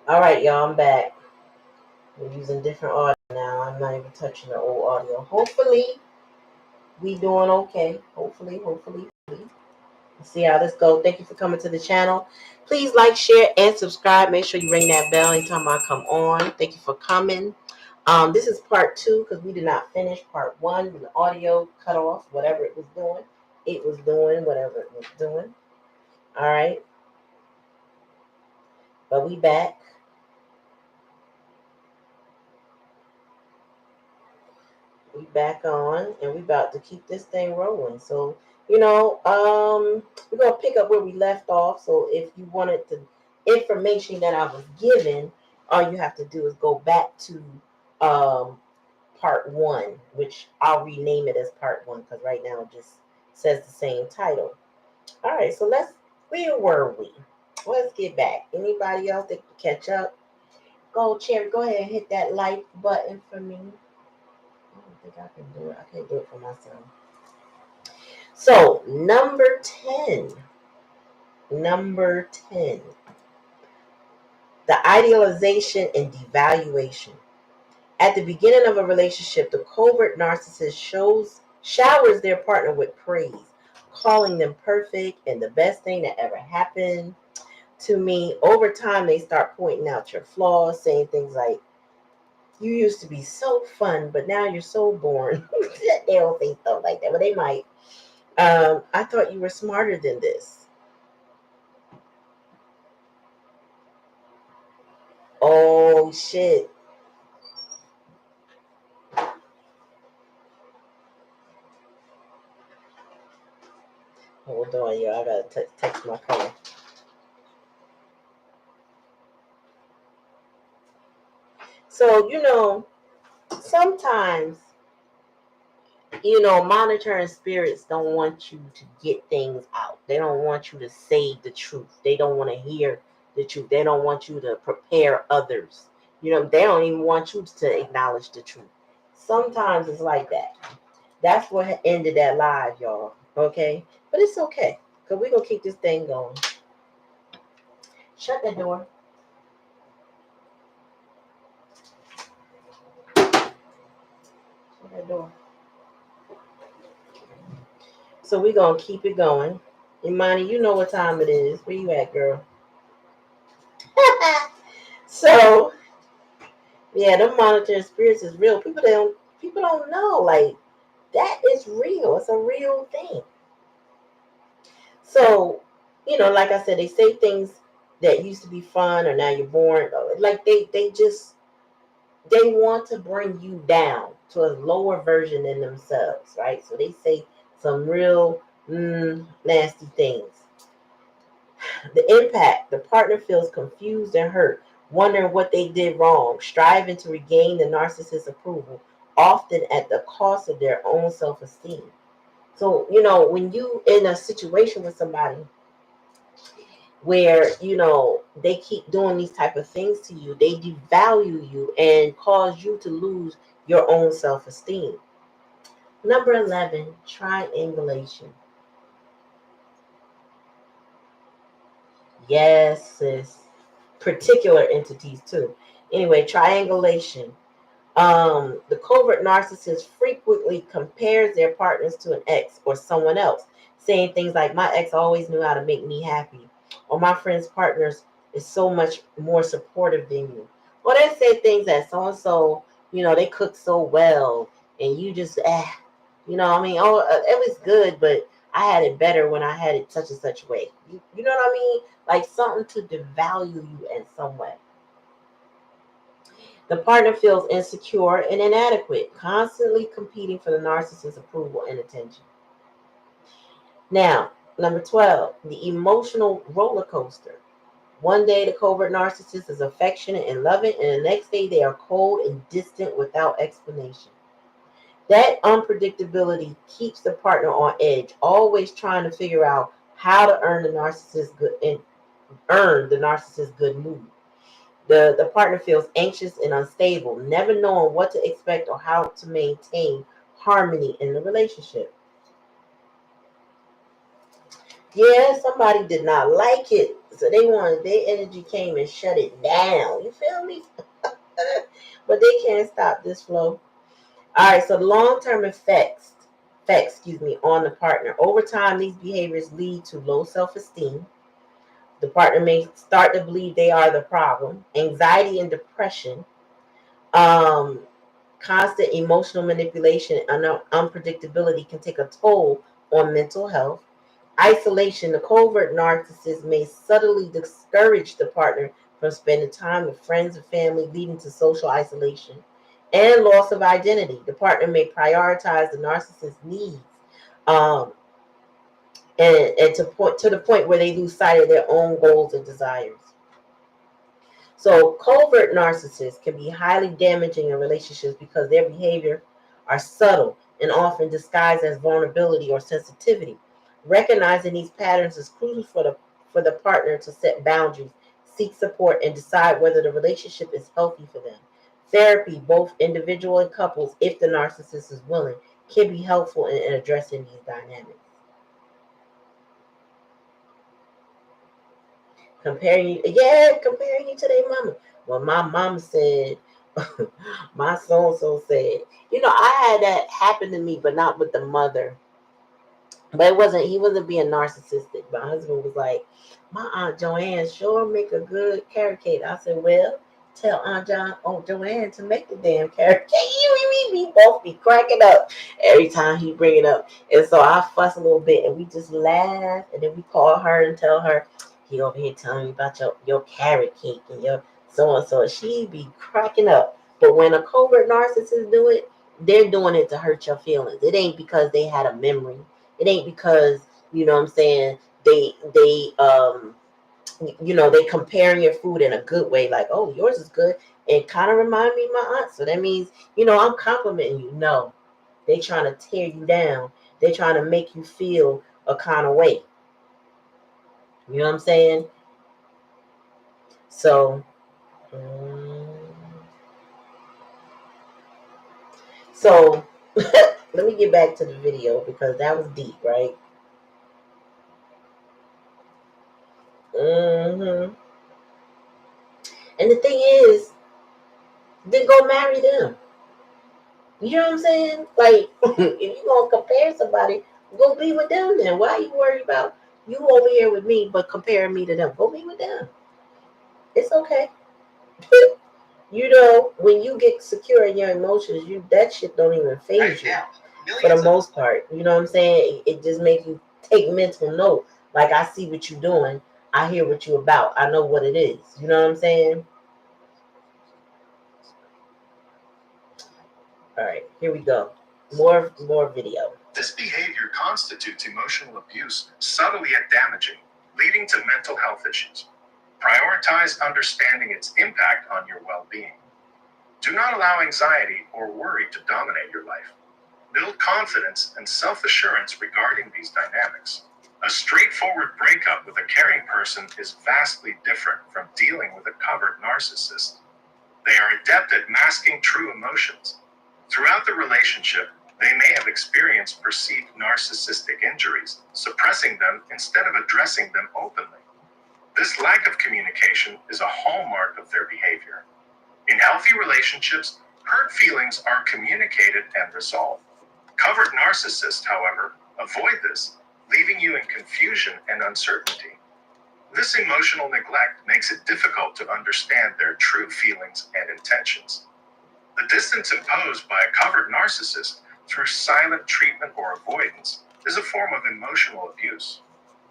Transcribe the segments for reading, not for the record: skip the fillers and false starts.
All right, y'all, I'm back. We're using different audio now. I'm not even touching the old audio. Hopefully, we doing okay. Hopefully. Let's see how this goes. Thank you for coming to the channel. Please like, share, and subscribe. Make sure you ring that bell anytime I come on. Thank you for coming. This is part 2 because we did not finish part 1. The audio cut off, whatever it was doing. It was doing whatever it was doing. All right. But we back. We back on, and we about to keep this thing rolling. So, we're gonna pick up where we left off. So if you wanted the information that I was given, all you have to do is go back to part 1, which I'll rename it as part 1 because right now it just says the same title. All right, so where were we? Let's get back. Anybody else that can catch up? Go, Cherry, go ahead and hit that like button for me. I don't think I can do it. I can't do it for myself. So, number 10. The idealization and devaluation. At the beginning of a relationship, the covert narcissist showers their partner with praise, calling them perfect and the best thing that ever happened to me. Over time, they start pointing out your flaws, saying things like, "You used to be so fun, but now you're so boring." They don't say stuff like that, but they might. "I thought you were smarter than this." Oh, shit. Hold on, yo. I gotta text my color. So, sometimes, monitoring spirits don't want you to get things out. They don't want you to say the truth. They don't want to hear the truth. They don't want you to prepare others. They don't even want you to acknowledge the truth. Sometimes it's like that. That's what ended that live, y'all. Okay? But it's okay. Because we're going to keep this thing going. Shut that door. Shut that door. So we're going to keep it going. Imani, you know what time it is. Where you at, girl? So, yeah, the monitoring spirits is real. People don't know. Like, that is real. It's a real thing. So, like I said, they say things that used to be fun or now you're bored. Like they want to bring you down to a lower version than themselves, right? So they say some real nasty things. The impact: the partner feels confused and hurt, wondering what they did wrong, striving to regain the narcissist's approval, often at the cost of their own self-esteem. So, when you in a situation with somebody where, they keep doing these type of things to you, they devalue you and cause you to lose your own self-esteem. Number 11, triangulation. Yes, sis. Particular entities too. Anyway, triangulation. The covert narcissist frequently compares their partners to an ex or someone else, saying things like, "My ex always knew how to make me happy," or "My friend's partners is so much more supportive than you." Or they say things that so and so, they cook so well, and you just, I mean, oh, it was good, but I had it better when I had it such and such way. You know what I mean? Like something to devalue you in some way. The partner feels insecure and inadequate, constantly competing for the narcissist's approval and attention. Now, number 12, the emotional roller coaster. One day, the covert narcissist is affectionate and loving, and the next day, they are cold and distant without explanation. That unpredictability keeps the partner on edge, always trying to figure out how to earn the narcissist's good mood. The partner feels anxious and unstable, never knowing what to expect or how to maintain harmony in the relationship. Yeah, somebody did not like it So they wanted, their energy came and shut it down. You feel me? But they can't stop this flow. All right, so long-term effects, on the partner. Over time, these behaviors lead to low self-esteem. The partner may start to believe they are the problem. Anxiety and depression, um, constant emotional manipulation and unpredictability can take a toll on mental health. Isolation, the covert narcissist may subtly discourage the partner from spending time with friends and family, leading to social isolation and loss of identity. The partner may prioritize the narcissist's needs, um, and to the point where they lose sight of their own goals and desires. So covert narcissists can be highly damaging in relationships because their behavior are subtle and often disguised as vulnerability or sensitivity. Recognizing these patterns is crucial for the partner to set boundaries, seek support, and decide whether the relationship is healthy for them. Therapy, both individual and couples, if the narcissist is willing, can be helpful in addressing these dynamics. Comparing you to their mama. Well, my mom said, my so and so said. I had that happen to me, but not with the mother. But he wasn't being narcissistic. My husband was like, my Aunt Joanne sure make a good carrot cake. I said, well, tell Aunt Joanne to make the damn carrot cake. We both be cracking up every time he bring it up. And so I fuss a little bit and we just laugh. And then we call her and tell her, he over here telling me about your carrot cake and your so-and-so. She be cracking up. But when a covert narcissist do it, they're doing it to hurt your feelings. It ain't because they had a memory. It ain't because, what I'm saying, they comparing your food in a good way, like, oh, yours is good. It kind of remind me of my aunt. So that means, I'm complimenting you. No, they trying to tear you down. They trying to make you feel a kind of way. You know what I'm saying? So, so let me get back to the video because that was deep, right? And the thing is, then go marry them. You know what I'm saying? Like, if you're going to compare somebody, go be with them then. Why are you worried about you over here with me, but comparing me to them? Go be with them. It's okay. When you get secure in your emotions, that shit don't even phase you for the most part. You know what I'm saying? It just makes you take mental note. Like, I see what you're doing. I hear what you're about. I know what it is. You know what I'm saying? All right, here we go. More video. This behavior constitutes emotional abuse, subtly yet damaging, leading to mental health issues. Prioritize understanding its impact on your well-being. Do not allow anxiety or worry to dominate your life. Build confidence and self-assurance regarding these dynamics. A straightforward breakup with a caring person is vastly different from dealing with a covert narcissist. They are adept at masking true emotions. Throughout the relationship, they may have experienced perceived narcissistic injuries, suppressing them instead of addressing them openly. This lack of communication is a hallmark of their behavior. In healthy relationships, hurt feelings are communicated and resolved. Covert narcissists, however, avoid this, leaving you in confusion and uncertainty. This emotional neglect makes it difficult to understand their true feelings and intentions. The distance imposed by a covert narcissist through silent treatment or avoidance is a form of emotional abuse.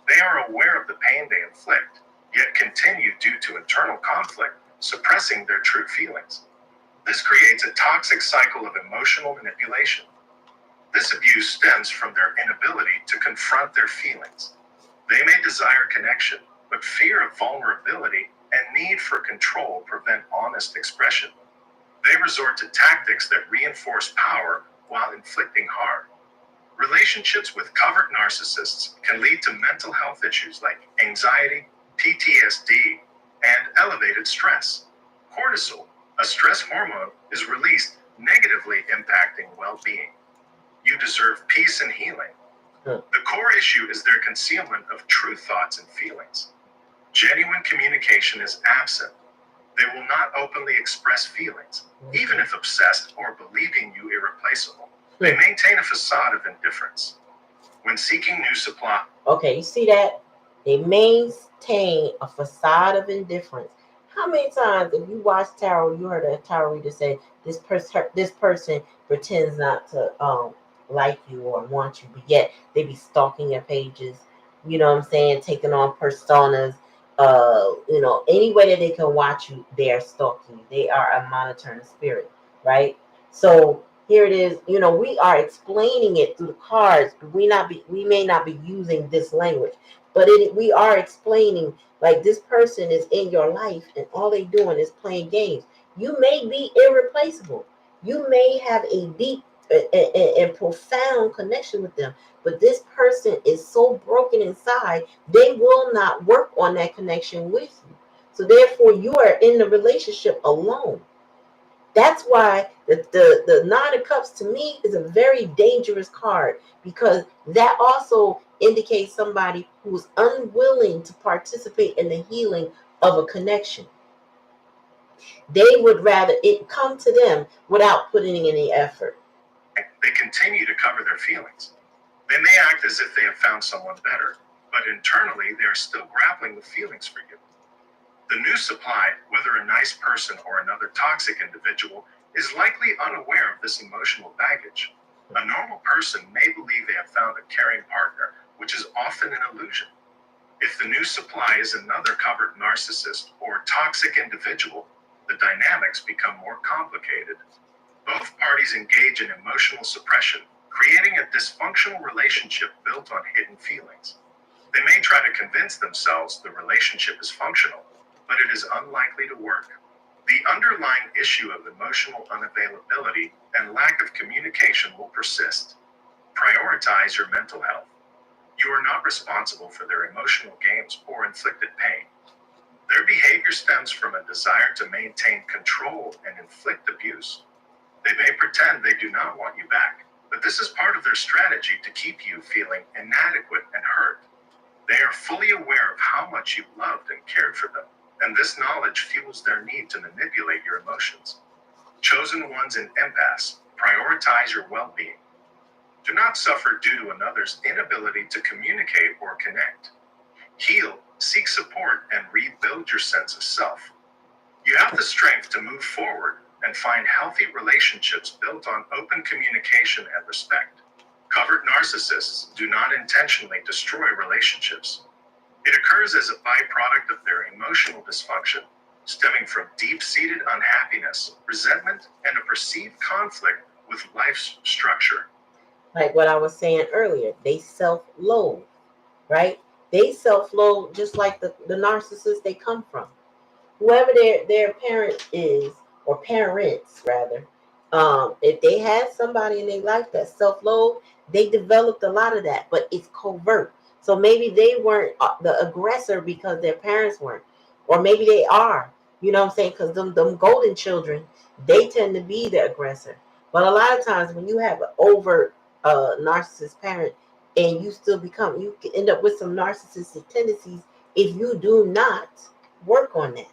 They are aware of the pain they inflict, yet continue due to internal conflict, suppressing their true feelings. This creates a toxic cycle of emotional manipulation. This abuse stems from their inability to confront their feelings. They may desire connection, but fear of vulnerability and need for control prevent honest expression. They resort to tactics that reinforce power while inflicting harm. Relationships with covert narcissists can lead to mental health issues like anxiety, PTSD, and elevated stress. Cortisol, a stress hormone, is released, negatively impacting well-being. You deserve peace and healing. The core issue is their concealment of true thoughts and feelings. Genuine communication is absent. They will not openly express feelings, even if obsessed or believing you irreplaceable. They maintain a facade of indifference. When seeking new supply. Okay, you see that? They maintain a facade of indifference. How many times, if you watch tarot, you heard a tarot reader say this person pretends not to like you or want you, but yet they be stalking your pages. You know what I'm saying? Taking on personas. Any way that they can watch you, they are stalking you. They are a monitoring spirit, right? So here it is. We are explaining it through the cards, but we may not be using this language, but we are explaining, like, this person is in your life and all they doing is playing games. You may be irreplaceable. You may have a deep and profound connection with them, but this person is so broken inside, they will not work on that connection with you. So therefore, you are in the relationship alone. That's why the Nine of Cups to me is a very dangerous card, because that also indicates somebody who's unwilling to participate in the healing of a connection. They would rather it come to them without putting in any effort. They continue to cover their feelings. They may act as if they have found someone better, but internally they are still grappling with feelings for you. The new supply, whether a nice person or another toxic individual, is likely unaware of this emotional baggage. A normal person may believe they have found a caring partner, which is often an illusion. If the new supply is another covered narcissist or toxic individual, the dynamics become more complicated. Both parties engage in emotional suppression, creating a dysfunctional relationship built on hidden feelings. They may try to convince themselves the relationship is functional, but it is unlikely to work. The underlying issue of emotional unavailability and lack of communication will persist. Prioritize your mental health. You are not responsible for their emotional games or inflicted pain. Their behavior stems from a desire to maintain control and inflict abuse. They may pretend they do not want you back, but this is part of their strategy to keep you feeling inadequate and hurt. They are fully aware of how much you loved and cared for them, and this knowledge fuels their need to manipulate your emotions. Chosen ones in Empress, prioritize your well-being. Do not suffer due to another's inability to communicate or connect. Heal, seek support, and rebuild your sense of self. You have the strength to move forward and find healthy relationships built on open communication and respect. Covert narcissists do not intentionally destroy relationships. It occurs as a byproduct of their emotional dysfunction, stemming from deep-seated unhappiness, resentment, and a perceived conflict with life's structure. Like what I was saying earlier, they self-loathe, right? They self-loathe just like the narcissist they come from. Whoever their parent is, or parents rather, if they had somebody in their life that self-loathe, they developed a lot of that, but it's covert. So maybe they weren't the aggressor because their parents weren't, or maybe they are. You know what I'm saying? Because them golden children, they tend to be the aggressor. But a lot of times when you have an overt narcissist parent, and you can end up with some narcissistic tendencies if you do not work on that.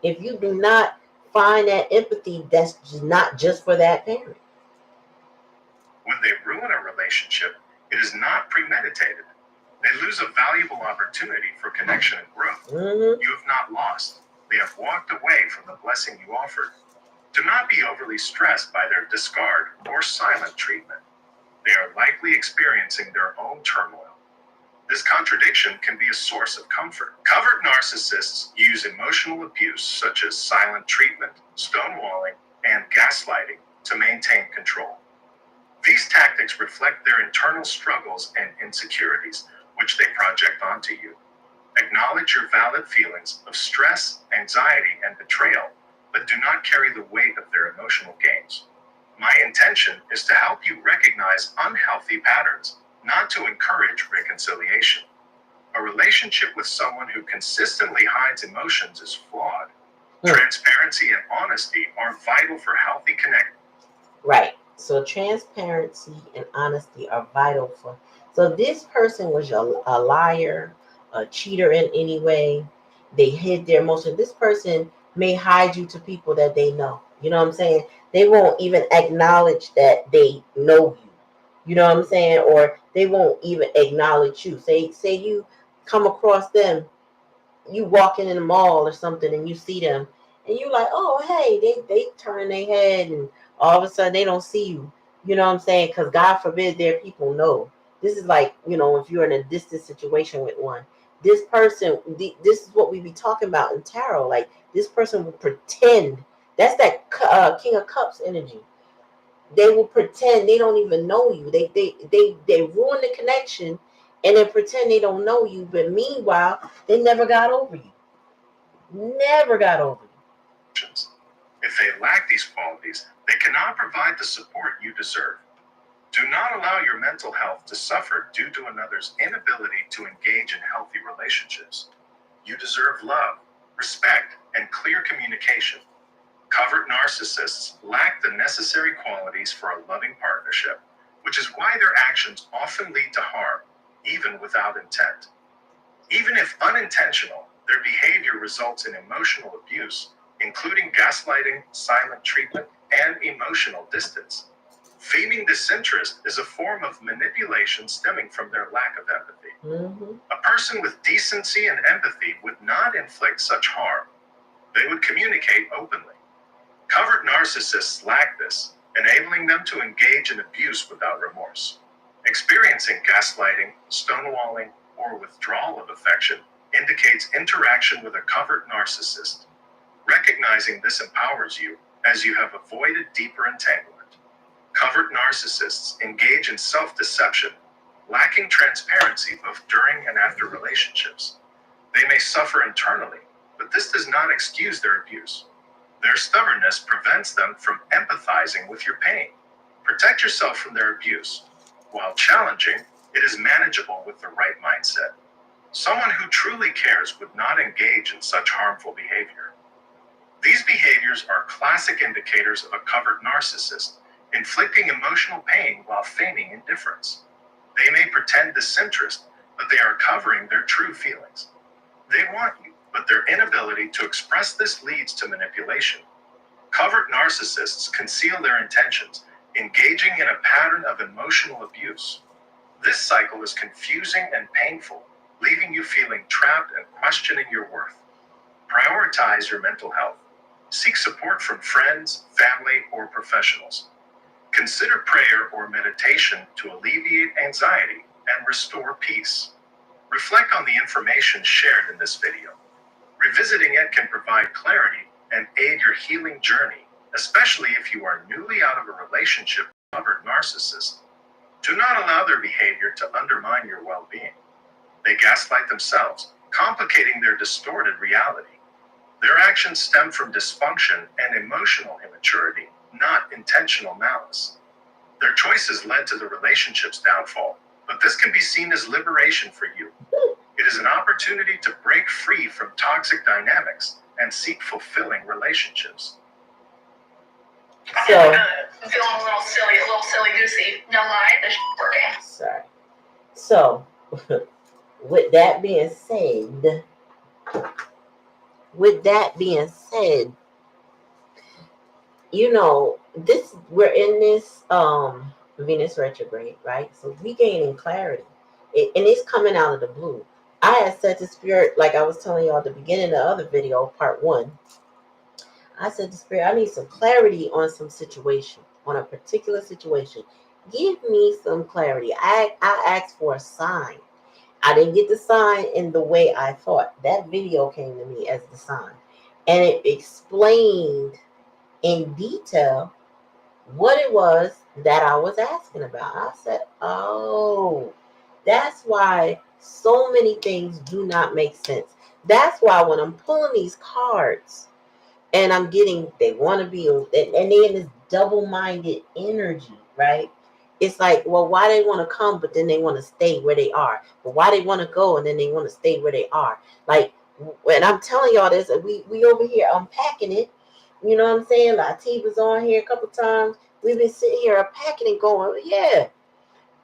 If you do not find that empathy, that's not just for that parent. When they ruin a relationship, it is not premeditated. They lose a valuable opportunity for connection and growth. Mm-hmm. You have not lost. They have walked away from the blessing you offered. Do not be overly stressed by their discard or silent treatment. They are likely experiencing their own turmoil. This contradiction can be a source of comfort. Covert narcissists use emotional abuse such as silent treatment, stonewalling, and gaslighting to maintain control. These tactics reflect their internal struggles and insecurities, which they project onto you. Acknowledge your valid feelings of stress, anxiety, and betrayal, but do not carry the weight of their emotional games. My intention is to help you recognize unhealthy patterns, not to encourage reconciliation. A relationship with someone who consistently hides emotions is flawed. Transparency and honesty are vital for healthy connection. Right. So transparency and honesty are vital for. So this person was a liar, a cheater in any way. They hid their emotion. This person may hide you to people that they know. You know what I'm saying? They won't even acknowledge that they know you. You know what I'm saying? Or they won't even acknowledge you. Say you come across them, you walking in the mall or something, and you see them, and you like, oh hey, they turn their head, and all of a sudden they don't see you. You know what I'm saying? Because God forbid their people know. This is like, if you're in a distant situation with one, this person, this is what we be talking about in tarot. Like, this person will pretend. That's that King of Cups energy. They will pretend they don't even know you. They ruin the connection, and then pretend they don't know you. But meanwhile, they never got over you. Never got over you. If they lack these qualities, they cannot provide the support you deserve. Do not allow your mental health to suffer due to another's inability to engage in healthy relationships. You deserve love, respect, and clear communication. Covert narcissists lack the necessary qualities for a loving partnership, which is why their actions often lead to harm, even without intent. Even if unintentional, their behavior results in emotional abuse, including gaslighting, silent treatment, and emotional distance. Feigning disinterest is a form of manipulation stemming from their lack of empathy. A person with decency and empathy would not inflict such harm. They would communicate openly. Covert narcissists lack this, enabling them to engage in abuse without remorse. Experiencing gaslighting, stonewalling, or withdrawal of affection indicates interaction with a covert narcissist. Recognizing this empowers you, as you have avoided deeper entanglement. Covert narcissists engage in self-deception, lacking transparency both during and after relationships. They may suffer internally, but this does not excuse their abuse. Their stubbornness prevents them from empathizing with your pain. Protect yourself from their abuse. While challenging, it is manageable with the right mindset. Someone who truly cares would not engage in such harmful behavior. These behaviors are classic indicators of a covert narcissist, inflicting emotional pain while feigning indifference. They may pretend disinterest, but they are covering their true feelings. They want you, but their inability to express this leads to manipulation. Covert narcissists conceal their intentions, engaging in a pattern of emotional abuse. This cycle is confusing and painful, leaving you feeling trapped and questioning your worth. Prioritize your mental health. Seek support from friends, family, or professionals. Consider prayer or meditation to alleviate anxiety and restore peace. Reflect on the information shared in this video. Revisiting it can provide clarity and aid your healing journey, especially if you are newly out of a relationship with a covert narcissist. Do not allow their behavior to undermine your well-being. They gaslight themselves, complicating their distorted reality. Their actions stem from dysfunction and emotional immaturity, not intentional malice. Their choices led to the relationship's downfall, but this can be seen as liberation for you. It is an opportunity to break free from toxic dynamics and seek fulfilling relationships. So, feeling a little silly goosey. No lie, this shit's working. Sorry. So, with that being said, we're in this Venus retrograde, right? So we gaining clarity, and it's coming out of the blue. I had said to Spirit, like I was telling y'all at the beginning of the other video, part 1. I said to Spirit, I need some clarity on some situation, on a particular situation. Give me some clarity. I asked for a sign. I didn't get the sign in the way I thought. That video came to me as the sign, and it explained in detail what it was that I was asking about. I said, oh, that's why so many things do not make sense. That's why when I'm pulling these cards and I'm getting, they want to be, and they're in this double-minded energy, right? It's like, well, why they want to come, but then they want to stay where they are. But why they want to go, and then they want to stay where they are. Like, when I'm telling y'all this, we over here unpacking it. You know what I'm saying? Latifa's on here a couple times. We've been sitting here unpacking and going, yeah.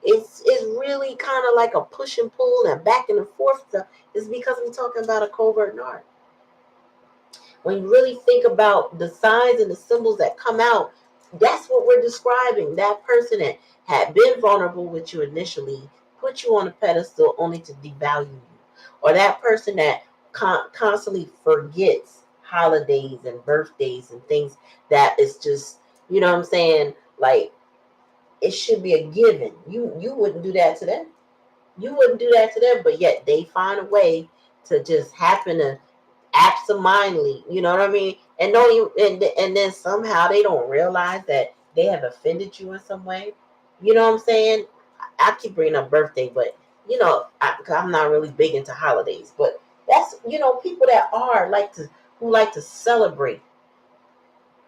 It's really kind of like a push and pull and back and forth stuff. It's because we're talking about a covert narc. when you really think about the signs and the symbols that come out, that's what we're describing. That person that had been vulnerable with you initially, put you on a pedestal only to devalue you. Or that person that constantly forgets holidays and birthdays and things that is just, you know what I'm saying? Like, it should be a given. You wouldn't do that to them. You wouldn't do that to them, but yet they find a way to just happen to absentmindedly, you know what I mean? And don't you and then somehow they don't realize that they have offended you in some way. You know what I'm saying? I keep bringing up birthday, but you know, I'm not really big into holidays, but that's, you know, people that are who like to celebrate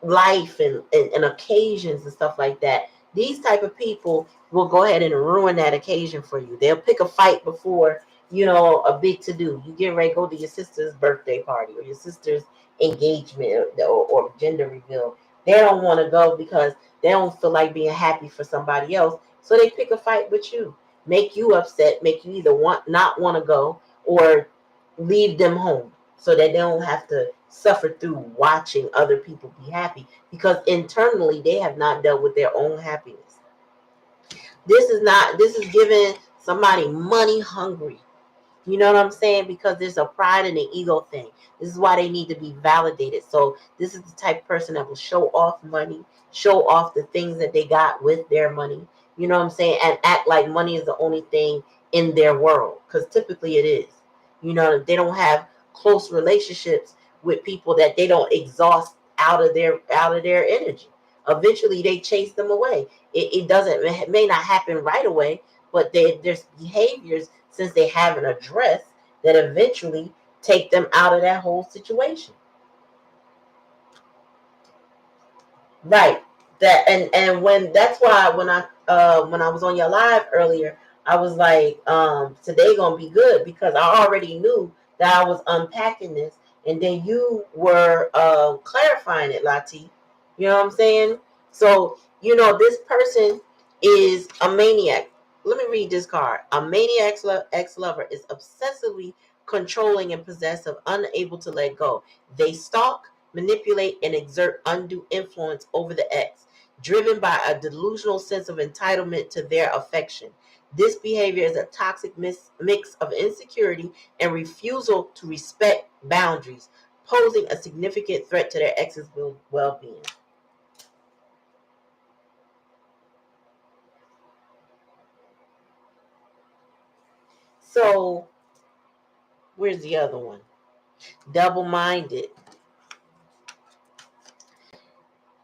life and occasions and stuff like that. These type of people will go ahead and ruin that occasion for you. They'll pick a fight before, you know, a big to do. You get ready to go to your sister's birthday party or your sister's engagement or gender reveal. They don't want to go because they don't feel like being happy for somebody else. So they pick a fight with you, make you upset, make you either not want to go or leave them home so that they don't have to suffer through watching other people be happy because internally they have not dealt with their own happiness. This is giving somebody money hungry. You know what I'm saying? Because there's a pride and an ego thing. This is why they need to be validated. So this is the type of person that will show off money, show off the things that they got with their money. You know what I'm saying? And act like money is the only thing in their world. Because typically it is. You know, they don't have close relationships with people that they don't exhaust out of their energy. Eventually they chase them away. It doesn't, it may not happen right away, but there's behaviors since they haven't addressed that eventually take them out of that whole situation. Right. That and when that's why when I was on your live earlier, I was like, today gonna be good because I already knew that I was unpacking this, and then you were clarifying it, Lati. You know what I'm saying? So you know this person is a maniac. Let me read this card. A maniac ex-lover is obsessively controlling and possessive, unable to let go. They stalk, manipulate, and exert undue influence over the ex, driven by a delusional sense of entitlement to their affection. This behavior is a toxic mix of insecurity and refusal to respect boundaries, posing a significant threat to their ex's well-being. So, where's the other one? Double-minded.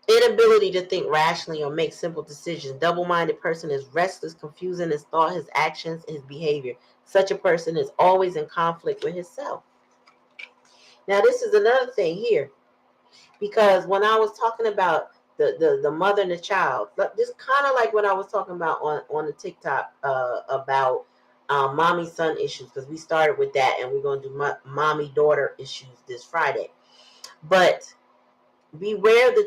Inability to think rationally or make simple decisions. Double-minded person is restless, confused in his thought, his actions, his behavior. Such a person is always in conflict with himself. Now, this is another thing here, because when I was talking about the mother and the child, this kind of like what I was talking about on the TikTok about mommy son issues, because we started with that and we're going to do mommy daughter issues this Friday. But beware the